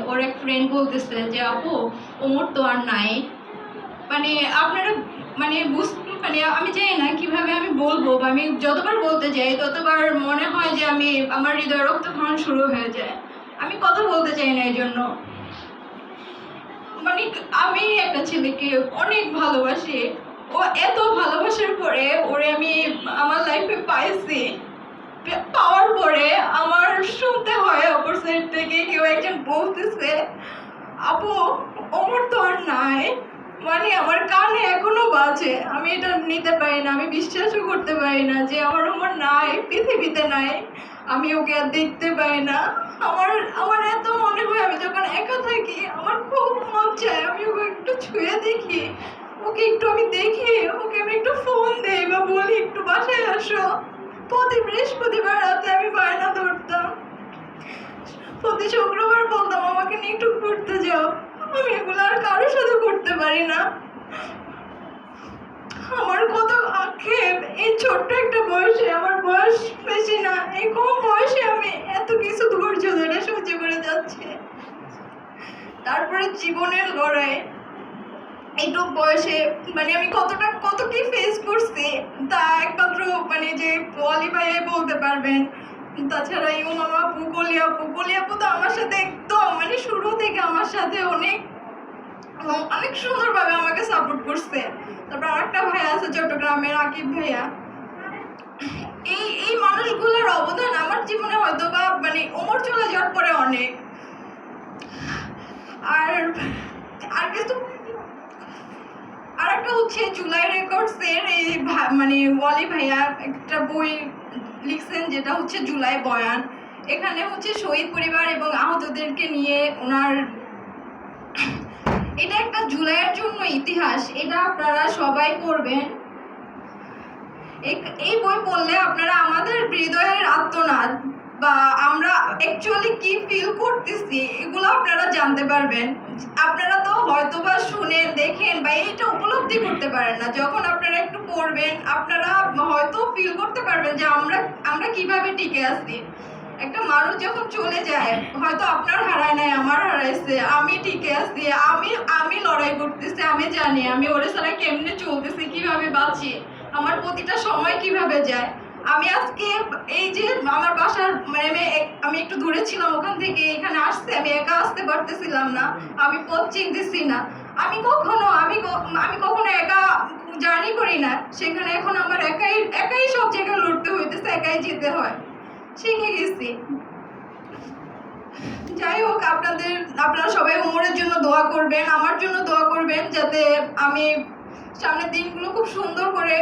ওর এক ফ্রেন্ড বলতেছে যে আপু ওমর তো আর নাই। মানে আপনারা মানে আমি জানি না কিভাবে আমি বলবো, বা আমি যতবার বলতে যাই ততবার মনে হয় যে আমার হৃদয় রক্তক্ষরণ শুরু হয়ে যায়। আমি কথা বলতে চাই না এই জন্য। মানে আমি একটা ছেলেকে অনেক ভালোবাসি, ও এত ভালোবাসার পরে ওরে আমি আমার লাইফে পাইছি, পাওয়ার পরে আমার শুনতে হয় অপর সাইড থেকে কেউ একজন বলতেছে আপু ওমর তো আর নাই। মানে আমার কানে এখনো বাজে, আমি এটা নিতে পারি না, আমি বিশ্বাসও করতে পারি না যে আমার ওমর নাই, পৃথিবীতে নাই, আমি ওকে আর দেখতে পাই না। আমার আমার এত মনে হয় আমি যখন একা থাকি আমার খুব মন চায় আমি ওকে একটু ছুঁয়ে দেখি, ওকে একটু আমি দেখি, ওকে আমি একটু ফোন দেই বা বলি একটু বাসায় আসো। প্রতি বৃহস্পতিবার রাতে আমি বায়না ধরতাম, প্রতি শুক্রবার বলতাম আমাকে নিয়ে একটু ঘুরতে যাও। আমি এগুলো আর কারোর সাথে করতে পারি না। আমার কত আক্ষেপ এই ছোট্ট একটা বয়সে, আমার বয়স বেশি না, এই কম বয়সে আমি এত কিছু ধৈর্য ধরে সহ্য করে যাচ্ছি। তারপরে জীবনের লড়াই এইটুক বয়সে মানে আমি কত কি ফেস করছি তা একমাত্র যে অলি ভাইয়াই বলতে পারবেন। তাছাড়া মামা আপু, কলি আপু তো আমার সাথে একদম শুরু থেকে আমার সাথে অনেক সুন্দরভাবে আমাকে সাপোর্ট করছে। তারপর আরেকটা ভাইয়া আছে চট্টগ্রামের, আকিব ভাইয়া। এই মানুষগুলোর অবদান আমার জীবনে হয়তো বা ওমর চলে যাওয়ার পরে অনেক। আর কিছু আরেকটা হচ্ছে জুলাই রেকর্ডসের এই ওয়ালি ভাইয়া একটা বই লিখছেন যেটা হচ্ছে জুলাই বয়ান। এখানে হচ্ছে শহীদ পরিবার এবং আহতদেরকে নিয়ে ওনার, এটা একটা জুলাইয়ের জন্য ইতিহাস, এটা আপনারা সবাই পড়বেন। এই বই পড়লে আপনারা আমাদের হৃদয়ের আত্মনাদ বা আমরা অ্যাকচুয়ালি কি ফিল করতেছি এগুলো আপনারা জানতে পারবেন। আপনারা তো হয়তো বা শুনেন, দেখেন বা এইটা উপলব্ধি করতে পারেন না। যখন আপনারা একটু পড়বেন আপনারা হয়তো ফিল করতে পারবেন যে আমরা কিভাবে টিকে আছি। একটা মানুষ যখন চলে যায়, হয়তো আপনার হারায় নাই, আমার হারাইছে, আমি টিকে আছি, আমি লড়াই করতেছি, আমি জানি আমি ওরে ছাড়া কেমনে চলতেছি, কিভাবে বাঁচি, আমার প্রতিটা সময় কিভাবে যায়। আমি আজকে এই যে আমার বাসার আমি একটু দূরে ছিলাম, ওখান থেকে এখানে আসতে আমি একা আসতে পারতেছিলাম না, আমি পথ চিনতেছি না, আমি কখনো একা জার্নি করি না, সেখানে এখন আমার একাই সব জায়গায় লড়তে হইতেছে, একাই যেতে হয়, শিখে গেছি। যাই হোক, আপনারা সবাই ওমরের জন্য দোয়া করবেন, আমার জন্য দোয়া করবেন, যাতে আমি সামনের দিনগুলো খুব সুন্দর করে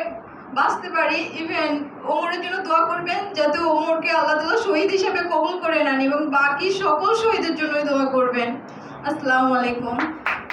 বাঁচতে পারি। ইভেন ওমরের জন্য দোয়া করবেন যাতে ওমরকে আল্লাহ তাআলা শহীদ হিসেবে কবুল করে নেন, এবং বাকি সকল শহীদের জন্যই দোয়া করবেন। আসসালামু আলাইকুম।